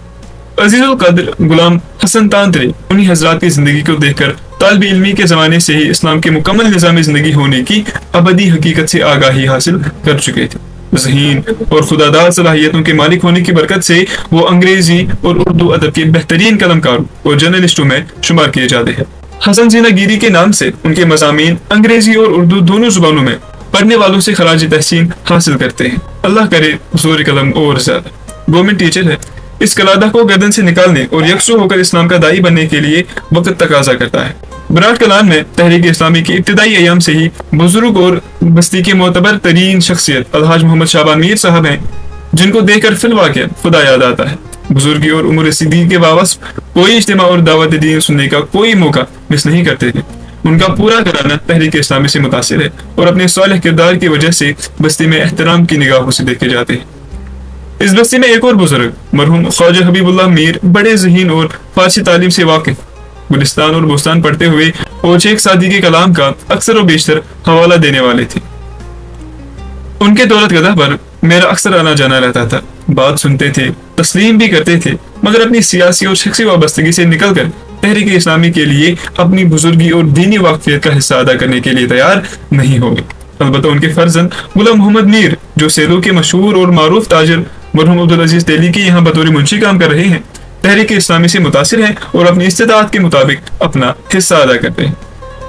अजीजुल कद्र गुलाम हसन तांत्रे उन्हीं हजरात की जिंदगी को देखकर तालिब इल्मी के जमाने से ही इस्लाम के मुकम्मल निज़ाम जिंदगी होने की अबदी हकीकत से आगाही हासिल कर चुके थे। ज़हीन और खुदादार सलाहियतों के मालिक होने की बरकत से वो अंग्रेजी और उर्दू अदब के बेहतरीन कलमकारों और जर्नलिस्टों में शुमार किए जाते हैं। हसन ज़ीना गिरी के नाम से उनके मज़ामीन अंग्रेजी और उर्दू दोनों जुबानों में पढ़ने वालों से खराज तहसीन हासिल करते हैं। अल्लाह करे हुज़ूर कलम और ज़्यादा। गवर्नमेंट टीचर है। इस कलादा को गर्दन से निकालने और यकसू होकर इस्लाम का दाई बनने के लिए वक्त तकाजा करता है। बराट कलान में तहरीक इस्लामी की इब्तिदाई अयाम से ही बुजुर्ग और बस्ती के मोतबर तरीन शख्सियत अलहाज मोहम्मद शाबान मीर साहब हैं, जिनको देखकर फिल वाक़या खुदा याद आता है। बुजुर्गी और उम्र रसीदी के बावजूद कोई इज्तिमा और दावत दीन सुनने का कोई मौका मिस नहीं करते थे। उनका पूरा घराना तहरीक इस्लामी से मुतासिर है और अपने सालिह किरदार की वजह से बस्ती में एहतराम की निगाहों से देखे जाते हैं। इस बस्ती में एक और बुजुर्ग मरहूम ख्वाजा हबीबुल्लाह मीर बड़े ज़हीन और फारसी तालीम से वाकिफ, गुलिस्तान और बोस्तान पढ़ते हुए और शेख सादी के कलाम का अक्सर और बेशतर हवाला देने वाले थे। उनके दौलत गदा पर मेरा अक्सर आना जाना रहता था। बात सुनते थे, तस्लीम भी करते थे, मगर अपनी सियासी और शख्सी वाबस्तगी से निकलकर تحریک اسلامی کے لیے اپنی بزرگی اور دینی واقفیت کا حصہ ادا کرنے کے لیے تیار نہیں ہوگے۔ البتہ ان کے فرزند غلام محمد میر جو سیلو کے مشہور اور معروف تاجر مرحوم عبدالعزیز تیلی کے یہاں بطور منشی کام کر رہے ہیں، تحریک اسلامی سے متاثر ہیں اور اپنی استطاعت کے مطابق اپنا حصہ ادا کرتے ہیں۔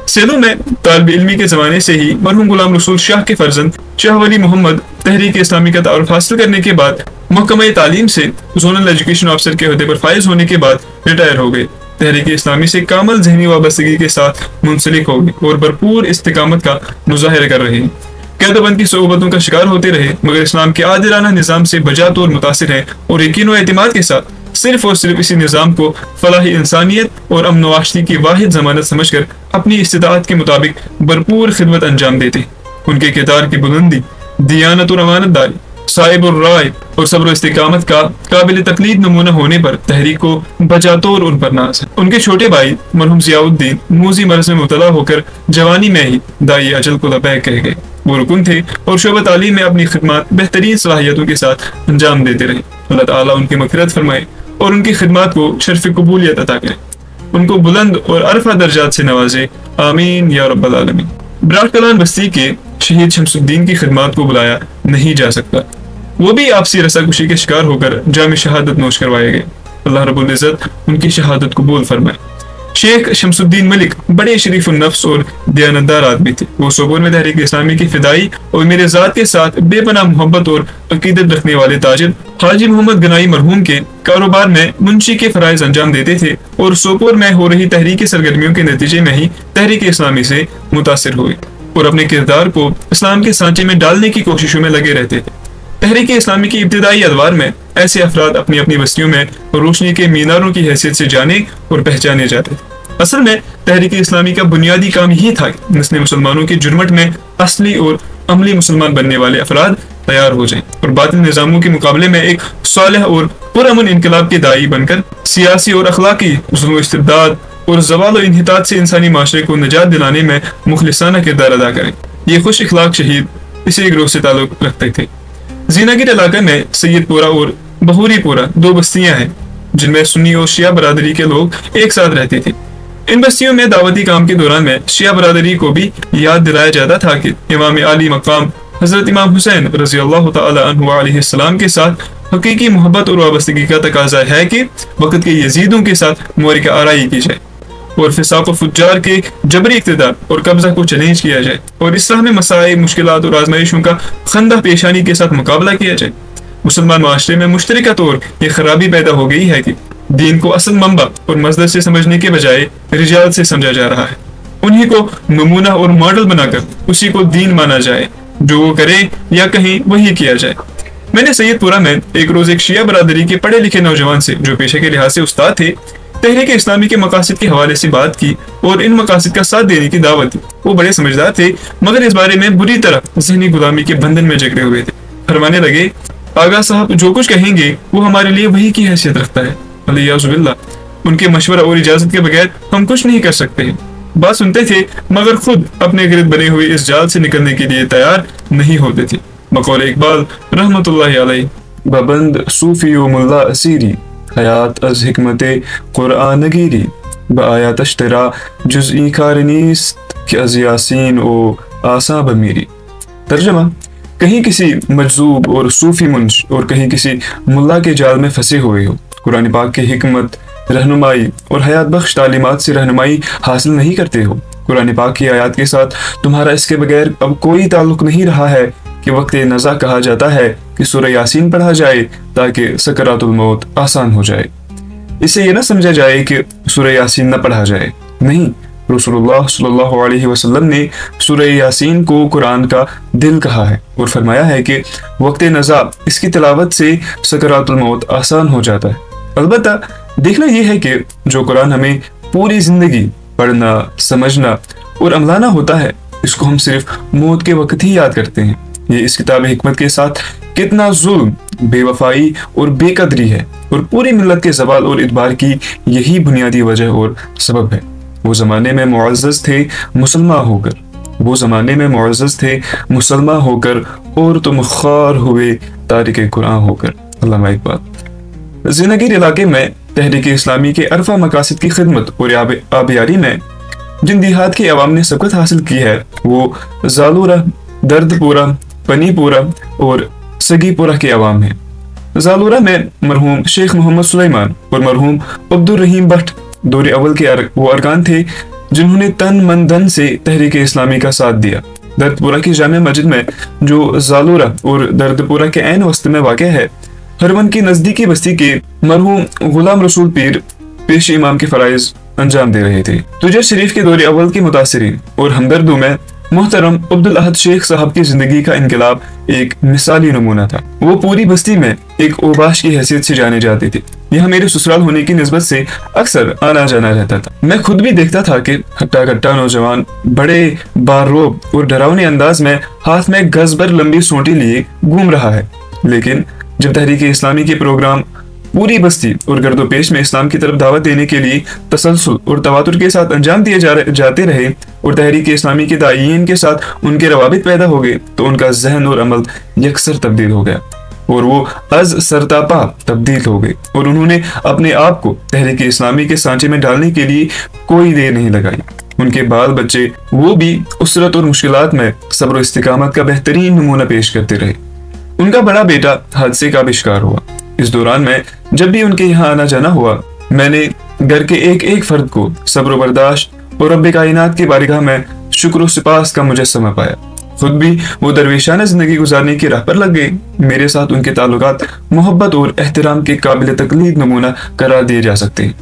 سیلو میں طالب علمی کے زمانے سے ہی مرحوم غلام رسول شاہ کے فرزند شاہ ولی محمد تحریک اسلامی کا تعارف حاصل کرنے کے بعد محکمہ تعلیم سے زونل ایجوکیشن افسر کے عہدے پر فائز ہونے کے بعد ریٹائر ہو گئے۔ تحریک اسلامی سے کامل ذہنی وابستگی کے ساتھ منسلک ہو گئے اور بھرپور استقامت کا مظاہرہ کر رہے ہیں۔ قید و بند کی صعوبتوں کا شکار ہوتے رہے مگر اسلام کے عادلانہ نظام سے بجا طور متاثر ہیں اور یقین و اعتماد کے ساتھ صرف اور صرف اسی نظام کو فلاح انسانیت اور امن و آشتی کی واحد ضمانت سمجھ کر اپنی استطاعت کے مطابق بھرپور خدمت انجام دیتے ہیں۔ ان کے کردار کی بلندی، دیانت اور امانت داری، صائب الرائے اور صبر و استقامت کا قابل تقلید نمونہ ہونے پر تحریک کو بجا طور ان پر ناز ہے۔ ان کے چھوٹے بھائی مرحوم ضیاء الدین موذی مرض میں مبتلا ہو کر جوانی میں ہی دائی اجل کو لبیک کہہ گئے۔ وہ رکن تھے اور شعبہ تعلیم میں اپنی خدمات بہترین صلاحیتوں کے ساتھ انجام دیتے رہے۔ اللہ تعالیٰ ان کی مغفرت فرمائے اور ان کی خدمات کو شرف قبولیت عطا کرے، ان کو بلند اور عرفہ درجات سے نوازے، آمین یا رب العالمین۔ براٹ کلان بستی کے شہید شمس الدین کی خدمات کو بلایا نہیں جا سکتا، وہ بھی آپسی رساکشی کے شکار ہو کر جام شہادت نوش کروائے گئے۔ اللہ رب العزت ان کی شہادت قبول فرمائے۔ شیخ شمس الدین ملک بڑے شریف النفس اور دیانتدار آدمی تھے۔ وہ سوپور میں تحریک اسلامی کی فدائی اور میرے ذات کے ساتھ بے پناہ محبت اور عقیدت رکھنے والے تاجر حاجی محمد گنائی مرحوم کے کاروبار میں منشی کے فرائض انجام دیتے تھے اور سوپور میں ہو رہی تحریکی سرگرمیوں کے نتیجے میں ہی تحریک اسلامی سے متاثر ہوئے اور اپنے کردار کو اسلام کے سانچے میں ڈالنے کی کوششوں میں لگے رہتے تھے۔ تحریک اسلامی کی ابتدائی ادوار میں ایسے افراد اپنی اپنی بستیوں میں روشنی کے میناروں کی حیثیت سے جانے اور پہچانے جاتے تھے۔ اصل میں تحریک اسلامی کا بنیادی کام یہی تھا کہ نسل مسلمانوں کی جرمٹ میں اصلی اور عملی مسلمان بننے والے افراد تیار ہو جائیں اور باطل نظاموں کے مقابلے میں ایک صالح اور پرامن انقلاب کے داعی بن کر سیاسی اور اخلاقی ظلم و استبداد اور زوال و انحطاط سے انسانی معاشرے کو نجات دلانے میں مخلصانہ کردار ادا کریں۔ یہ خوش اخلاق شہید اسی گروہ سے تعلق رکھتے تھے۔ زیناگیر علاقے میں سید پورہ اور بہوری پورہ دو بستیاں ہیں جن میں سنی اور شیعہ برادری کے لوگ ایک ساتھ رہتے تھے۔ ان بستیوں میں دعوتی کام کے دوران میں شیعہ برادری کو بھی یاد دلایا جاتا تھا کہ امام عالی مقام حضرت امام حسین رضی اللہ تعالی عنہ علیہ السلام کے ساتھ حقیقی محبت اور وابستگی کا تقاضا ہے کہ وقت کے یزیدوں کے ساتھ معرکہ آرائی کی جائے اور فساق و فجار کے جبری اقتدار اور قبضہ کو چیلنج کیا جائے اور اسلام میں مسائل، مشکلات اور آزمائشوں کا خندہ پیشانی کے ساتھ مقابلہ کیا جائے۔ مسلمان معاشرے میں مشترکہ طور یہ خرابی پیدا ہو گئی ہے کہ دین کو اصل منبع اور مصدر سے سمجھنے کے بجائے رجال سے سمجھا جا رہا ہے۔ انہی کو نمونہ اور ماڈل بنا کر اسی کو دین مانا جائے، جو وہ کرے یا کہیں وہی کیا جائے۔ میں نے سید پورہ میں ایک روز ایک شیعہ برادری کے پڑھے لکھے نوجوان سے جو پیشے کے لحاظ سے استاد تھے تحریک اسلامی کے مقاصد کے حوالے سے بات کی اور ان مقاصد کا ساتھ دینے کی دعوت دی۔ وہ بڑے سمجھدار تھے مگر اس بارے میں بری طرح ذہنی غلامی کے بندھن میں جکڑے ہوئے تھے۔ فرمانے لگے، آغا صاحب جو کچھ کہیں گے وہ ہمارے لیے وہی کی حیثیت رکھتا ہے، علیہ باللہ، ان کے مشورہ اور اجازت کے بغیر ہم کچھ نہیں کر سکتے ہیں۔ بات سنتے تھے مگر خود اپنے گرد بنے ہوئے اس جال سے نکلنے کے لیے تیار نہیں ہوتے تھے۔ بقول اقبال رحمت اللہ علیہ، ببند صوفی و ملا اسیری حیات از حکمت قرآن گیری بآیات اشترا جزئی کار نیست کہ از یاسین و آسا بمیری۔ ترجمہ، کہیں کسی مجذوب اور صوفی منش اور کہیں کسی ملا کے جال میں پھنسے ہوئے ہو، قرآن پاک کی حکمت، رہنمائی اور حیات بخش تعلیمات سے رہنمائی حاصل نہیں کرتے ہو۔ قرآن پاک کی آیات کے ساتھ تمہارا اس کے بغیر اب کوئی تعلق نہیں رہا ہے کہ وقت نزا کہا جاتا ہے کہ سورہ یاسین پڑھا جائے تاکہ سکرات الموت آسان ہو جائے۔ اس سے یہ نہ سمجھا جائے کہ سورہ یاسین نہ پڑھا جائے، نہیں، رسول اللہ صلی اللہ علیہ وسلم نے سورہ یاسین کو قرآن کا دل کہا ہے اور فرمایا ہے کہ وقت نزا اس کی تلاوت سے سکرات الموت آسان ہو جاتا ہے۔ البتہ دیکھنا یہ ہے کہ جو قرآن ہمیں پوری زندگی پڑھنا، سمجھنا اور عملانا ہوتا ہے، اس کو ہم صرف موت کے وقت ہی یاد کرتے ہیں۔ یہ اس کتاب حکمت کے ساتھ کتنا ظلم، بے وفائی اور بے قدری ہے اور پوری ملت کے زوال اور ادبار کی یہی بنیادی وجہ اور سبب ہے۔ وہ زمانے میں معزز تھے مسلمان ہو کر، وہ زمانے میں معزز تھے مسلمان ہو کر اور تم خوار ہوئے تارک قرآن ہو کر۔ علامہ اقبال۔ زیناگیر علاقے میں तहरीक इस्लामी के अरफा मकासद की खिदमत और आबियारी में जिन देहात की अवाम ने सबकत हासिल की है वो जालूरा, दर्दपुरा, पनीपुरा और सगीपुरा के अवाम है। जालूरा में मरहूम शेख मोहम्मद सुलेमान और मरहूम अब्दुल रहीम भट्ट दौर अव्वल के वो अरकान थे जिन्होंने तन मन धन से तहरीक इस्लामी का साथ दिया। दर्दपुरा की जामिया मस्जिद में जो जालूरा और दर्दपुरा के ऐन वस्त में वाक़ है, हरवन की नजदीकी बस्ती के मरहूम गुलाम रसूल पीर पेश इमाम के फराइज अंजाम दे रहे थे। तुजर शरीफ के दौर अव्वल के मुतासिरीन और हमदर्दों में मोहतरम अब्दुल अहद शेख साहब की जिंदगी का इनकलाब एक मिसाली नमूना था। वो पूरी बस्ती में एक ओबाश की हैसियत से जाने जाते थे। यहाँ मेरे ससुराल होने की निस्बत से अक्सर आना जाना रहता था। मैं खुद भी देखता था कि हट्टा कट्टा नौजवान बड़े बारोब और डरावने अंदाज में हाथ में गज भर लंबी सोटी लिए घूम रहा है, लेकिन जब तहरीक इस्लामी के प्रोग्राम पूरी बस्ती और गर्दोपेश में इस्लाम की तरफ दावत देने के लिए तसलसल और तवातुर के साथ अंजाम दिए जाते रहे और तहरीक इस्लामी के दायीन के साथ उनके रवाबित पैदा हो गए, तो उनका जहन और अमल यकसर तब्दील हो गया और वो अज सरतापा तब्दील हो गए और उन्होंने अपने आप को तहरीक इस्लामी के सांचे में डालने के लिए कोई देर नहीं लगाई। उनके बाल बच्चे वो भी उसरत और मुश्किलात में सब्र इस्तिकामत का बेहतरीन नमूना पेश करते रहे। उनका बड़ा बेटा हादसे का भी शिकार हुआ। इस दौरान में जब भी उनके यहाँ आना जाना हुआ, मैंने घर के एक एक फर्द को सब्र बर्दाश्त और रब्बे कायनात की बारगाह में शुक्र सिपास का मुजस्समा पाया। खुद भी वो दरवेशाना जिंदगी गुजारने की राह पर लग गए। मेरे साथ उनके ताल्लुकात मोहब्बत और एहतराम के काबिल तकलीद नमूना करार दिए जा सकते हैं।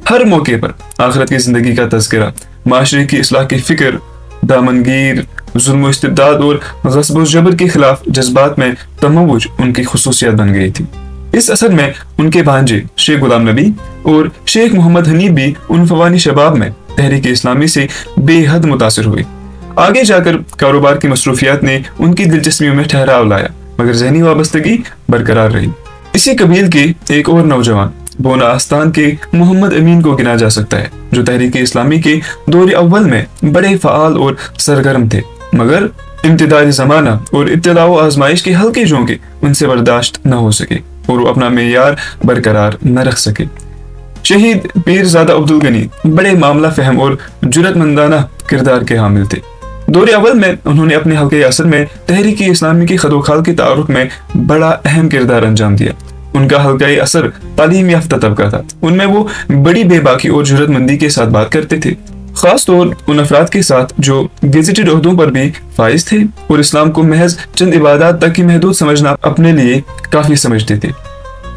हर मौके पर आखिरत की जिंदगी का तज़किरा, माशरे की इस्लाह की फिक्र, दामनगीर, जुल्म इस्तिबदाद और गस्ब जबर के खिलाफ जज्बात में तमव्वुज उनकी खुसूसियत बन गई थी। इस असर में उनके भांजे शेख गुलाम नबी और शेख मोहम्मद हनीफ भी उन फवानी शबाब में तहरीक इस्लामी से बेहद मुतासिर हुए। आगे जाकर कारोबार की मसरूफियात ने उनकी दिलचस्पियों में ठहराव लाया, मगर जहनी वाबस्तगी बरकरार रही। इसी कबील के एक और नौजवान बोना आस्तान के मोहम्मद अमीन को गिना जा सकता है, जो तहरीक इस्लामी के दौर अव्वल में बड़े फ़आल और सरगर्म थे, मगर इम्तिदादी ज़माना और इब्तिला व आजमाइश के हल्के झोंके उनसे बर्दाश्त न हो सके और वो अपना मेयार बरकरार न रख सके। शहीद पीरजादा अब्दुल गनी बड़े मामला फहम और जुरतमंदाना किरदार के हामिल थे। दौर अव्वल में उन्होंने अपने हल्के असर में तहरीक इस्लामी के खदोखाल के तारुफ में बड़ा अहम किरदार अंजाम दिया। उनका हल्का असर तालीम याफ्ता तबका था। उनमें वो बड़ी बेबाकी और जुरतमंदी के साथ बात करते थे, खास तौर उन अफराद के साथ जो गेजेटेड ओहदों पर भी फाइज थे और इस्लाम को महज चंद इबादत तक ही महदूद समझना अपने लिए काफी समझते थे।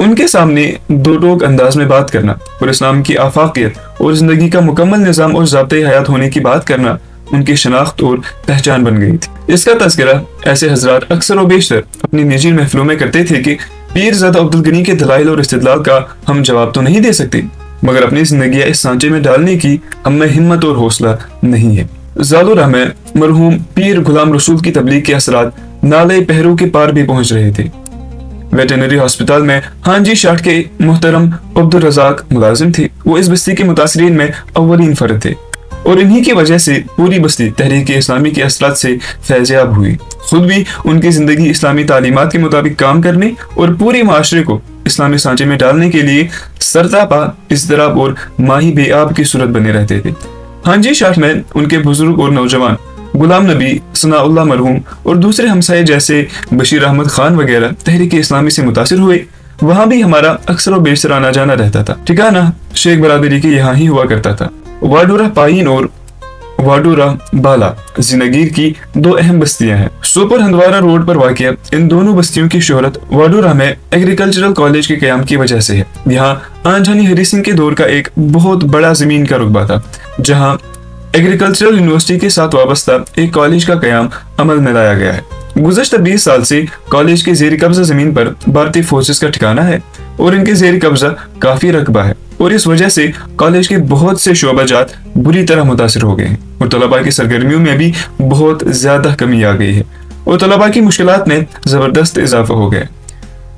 उनके सामने दो टोक अंदाज में बात करना और इस्लाम की आफाकियत और जिंदगी का मुकम्मल निज़ाम और ज़ाब्ते हयात होने की बात करना उनकी शनाख्त और पहचान बन गई थी। इसका तज़किरा ऐसे हजरात अक्सर व बेशतर अपनी निजी महफिलों में करते थे कि पीरजादा अब्दुल गनी के दलाइल और इस्तिदलाल का हम जवाब तो नहीं दे सकते, मगर अपनी जिंदगी इस सांचे में डालने की हमें हिम्मत और हौसला नहीं है। जालूरा में मरहूम पीर गुलाम रसूल की तबलीग के असरात नाले पहरू के पार भी पहुंच रहे थे। वेटरनरी हॉस्पिटल में हांजी शाट के मोहतरम अब्दुल रजाक मुलाजिम थे। वो इस बस्ती के मुतासरीन में अव्वलीन फर्द थे और इन्हीं की वजह से पूरी बस्ती तहरीक इस्लामी के असरात से फैज़याब हुई। खुद भी उनकी जिंदगी इस्लामी तालीमात के मुताबिक काम करने और पूरे माशरे को इस्लामी सांचे में डालने के लिए सरतापा इज़्तिराब और माही बेआब की सूरत बने रहते थे। हांजी शाट में उनके बुजुर्ग और नौजवान गुलाम नबी, सनाउल्लाह मरहूम और दूसरे हमसाये जैसे बशीर अहमद खान वगैरह तहरीक इस्लामी से मुतासिर हुए। वहाँ भी हमारा अक्सर व बेशतर आना जाना रहता था। ठिकाना शेख बरादरी के यहाँ ही हुआ करता था। वाडूरा पाइन और वाडूरा बाला जिनगीर की दो अहम बस्तियां हैं। सोपर हंदवारा रोड पर वाक़िया इन दोनों बस्तियों की शोहरत वाडूरा में एग्रीकल्चरल कॉलेज के क़याम की वजह से है। यहाँ आंजानी हरी सिंह के दौर का एक बहुत बड़ा जमीन का रुकबा था, जहाँ एग्रीकल्चरल यूनिवर्सिटी के साथ वाबस्ता एक कॉलेज का क़याम अमल में लाया गया है। गुज़श्ता 20 साल से कॉलेज के ज़ेर कब्जा जमीन पर भारतीय फोर्सेस का ठिकाना है और इनके ज़ेर कब्जा काफी रकबा है और इस वजह से कॉलेज के बहुत से शोबाजात बुरी तरह मुतासिर हो गए हैं और तलबा की सरगर्मियों में भी बहुत ज्यादा कमी आ गई है और तलबा की मुश्किलात में जबरदस्त इजाफा हो गया।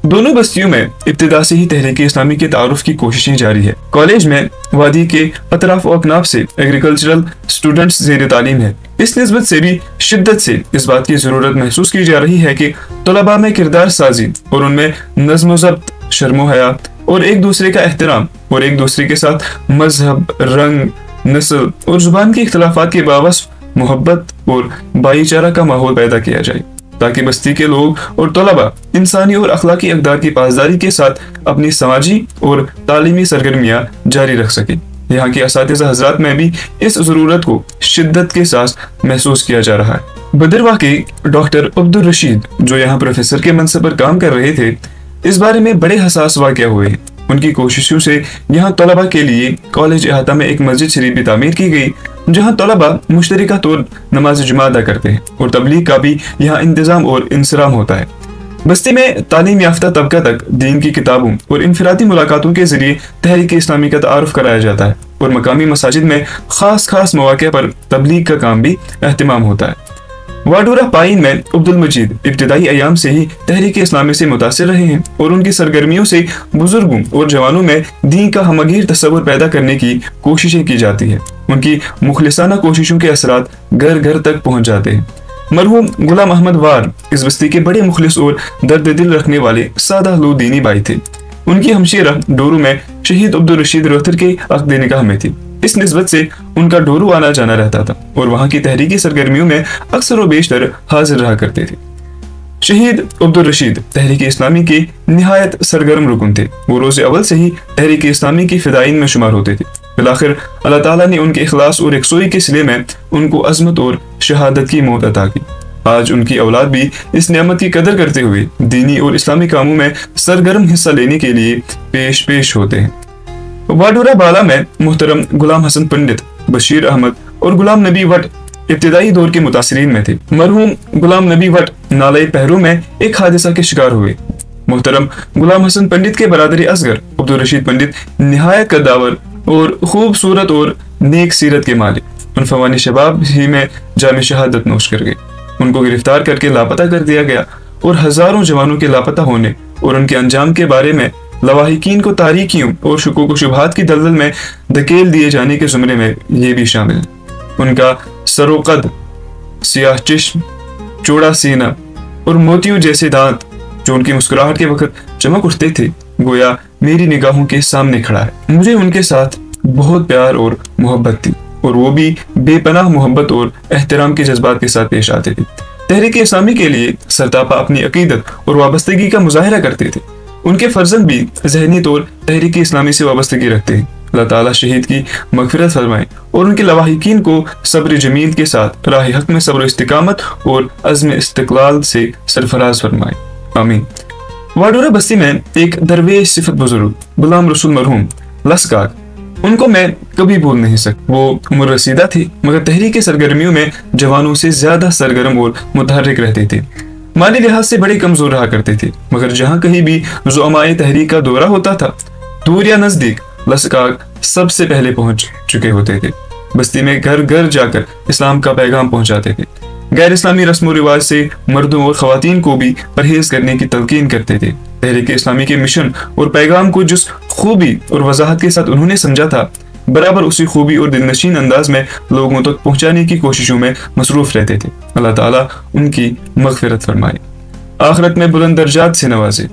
दोनों बस्तियों में इब्तिदा से ही तहरीक इस्लामी के तारुफ की कोशिशें जारी है। कॉलेज में वादी के अतराफ और अकनाफ से एग्रीकल्चरल स्टूडेंट्स ज़ेर तालीम है। इस निस्बत से भी शिद्दत से इस बात की जरूरत महसूस की जा रही है कि तलबा में किरदार साजी और उनमें नज़्म ज़ब्त, शर्म हया और एक दूसरे का एहतराम और एक दूसरे के साथ मजहब, रंग, नस्ल और जुबान के इख्तलाफात के बावजूद मोहब्बत और भाईचारा का माहौल पैदा किया जाए, ताकि बस्ती के लोग और तलबा इंसानी और अखलाकी अक़दार की पासदारी के साथ अपनी समाजी और तालीमी सरगर्मियाँ जारी रख सकें। यहाँ के असातिज़ा हज़रात में भी इस ज़रूरत को शिद्दत के साथ महसूस किया जा रहा है। भद्रवाह के डॉक्टर अब्दुल रशीद, जो यहाँ प्रोफेसर के मनसब पर काम कर रहे थे, इस बारे में बड़े हसास वाक़या हुए हैं। उनकी कोशिशों से यहाँ तलबा के लिए कॉलेज अहाता में एक मस्जिद शरीफ भी तामीर की गई, जहाँ तलबा मुश्तरका तौर नमाज जुमा अदा करते हैं और तबलीग का भी यहाँ इंतज़ाम और इंसराम होता है। बस्ती में तालीम याफ्ता तबका तक दीन की किताबों और इनफरादी मुलाकातों के जरिए तहरीक इस्लामी का तारुफ कराया जाता है और मकामी मसाजिद में खास मौके पर तबलीग का काम भी एहतमाम होता है। वाडूरा पाइन में अब्दुल मजीद इब्तिदाई अयाम से ही तहरीक इस्लामी से मुतासिर रहे हैं और उनकी सरगर्मियों से बुजुर्गों और जवानों में दीन का हमगीर तस्वुर पैदा करने की कोशिशें की जाती है। उनकी मुखलिसाना कोशिशों के असरात घर घर तक पहुंच जाते हैं। मरहूम गुलाम अहमद वार इस बस्ती के बड़े मुखलिस और दर्द दिल रखने वाले सादा लो दीनी भाई थे। उनकी हमशीरा डोरू में शहीद अब्दुल रशीद रोहतर के अक़्द निकाह में थी। इस निस्बत से उनका डोरू आना जाना रहता था और वहाँ की तहरीकी सरगर्मियों में अक्सर व बेशतर हाजिर रहा करते थे। शहीद अब्दुल रशीद तहरीक इस्लामी के निहायत सरगर्म रुकन थे। वो रोज़े अव्वल से ही तहरीक इस्लामी की फिदायीन में शुमार होते थे। फिलाखिर अल्लाह ताला ने उनके इखलास और यकसुई के सिले में उनको अज़मत और शहादत की मौत अता की। आज उनकी औलाद भी इस नेमत की कदर करते हुए दीनी और इस्लामी कामों में सरगर्म हिस्सा लेने के लिए पेश होते हैं। वाडूरा बाला में मुहतरम गुलाम हसन पंडित, बशीर अहमद और गुलाम नबी वट इब्तिदाई दौर के मुतासिरीन में थे। मरहूम गुलाम नबी वट नाले पहरू में एक हादसा के शिकार हुए। मुहतरम गुलाम हसन पंडित के बरादरी असगर अब्दुल रशीद पंडित निहायत कद्दावर और खूबसूरत और नेक सीरत के मालिक उन फवानी शबाब ही में जामे शहादत नोश कर गए। उनको गिरफ्तार करके लापता कर दिया गया और हजारों जवानों के लापता होने और उनके अंजाम के बारे में लवाहिकीन को तारीकियों और शुकूक व शुबहात की दलदल में धकेल दिए जाने के जुमरे में ये भी शामिल है। उनका सरोकद, सियाह चश्म, चौड़ा सीना और मोतियों जैसे दांत जो उनकी मुस्कुराहट के वक्त चमक उठते थे, गोया मेरी निगाहों के सामने खड़ा है। मुझे उनके साथ बहुत प्यार और मोहब्बत थी और वो भी बेपनाह मोहब्बत और एहतराम के जज्बात के साथ पेश आते थे। तहरीक इस्लामी के लिए सरतापा अपनी अकीदत और वाबस्तगी का मुजाहिरा करते थे। उनके फर्जंद भी ज़हनी तौर तहरीक इस्लामी से वाबस्तगी रखते हैं। अल्लाह ताला शहीद की मगफिरत फरमाए और उनके लवाहिकीन को सब्र जमील के साथ राह हक में सब्र इस्तिकामत और अज़्म इस्तिक़लाल से सरफराज फरमाए, आमीन। वाडूरा बस्ती में एक दरवेश सिफत बुजुर्ग गुलाम रसूल मरहूम लसकाक, उनको मैं कभी भूल नहीं सकता। वो उम्र रसीदा थे मगर तहरीक सरगर्मियों में जवानों से ज्यादा सरगर्म और मुतहर्रिक रहते थे। माली लिहाज से बड़े कमजोर रहा करते थे मगर जहाँ कहीं भी ज़ुअमाए तहरीक का दौरा होता था, दूर या नजदीक, लसकाक सबसे पहले पहुंच चुके होते थे। बस्ती में घर घर जाकर इस्लाम का पैगाम पहुंचाते थे। गैर इस्लामी रस्म व रिवाज से मर्दों और खवातीन को भी परहेज करने की तलकीन करते थे। तहरीक इस्लामी के मिशन और पैगाम को जिस खूबी और वजाहत के साथ उन्होंने समझा था, बराबर उसी खूबी और दिलनशीन अंदाज में लोगों तक पहुंचाने की कोशिशों में मसरूफ रहते थे। अल्लाह ताला उनकी मगफिरत फरमाए, आखिरत में बुलंद दर्जात से नवाजे।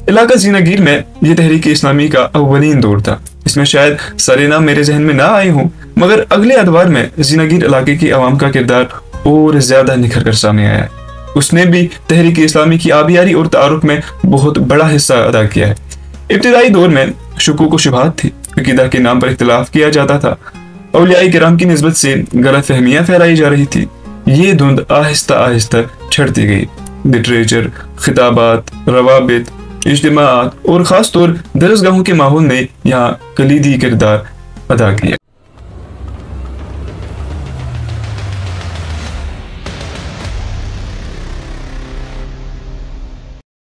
इलाका ज़ीनागीर में यह तहरीक इस्लामी का अव्वलीन दौर था। इसमें शायद सारे नाम मेरे जहन में ना आए हों मगर अगले अदवार में ज़ीनागीर इलाके की आवाम का किरदार और ज्यादा निखर कर सामने आया है। उसने भी तहरीक इस्लामी की आबियारी और तारुफ में बहुत बड़ा हिस्सा अदा किया है। इब्तिदाई दौर में शुकूक व शुबहात थी, अकीदा के नाम पर इख्तिलाफ किया जाता था, औलियाए किराम की निस्बत से गलत फहमियां फैलाई जा रही थी। ये धुंध आहिस्ता आहिस्ता छड़ती गई। लिटरेचर, खिताबात, रवाबित, इज्तिमाआत और खास तौर दरसगाहों के माहौल ने यहाँ कलीदी किरदार अदा किया।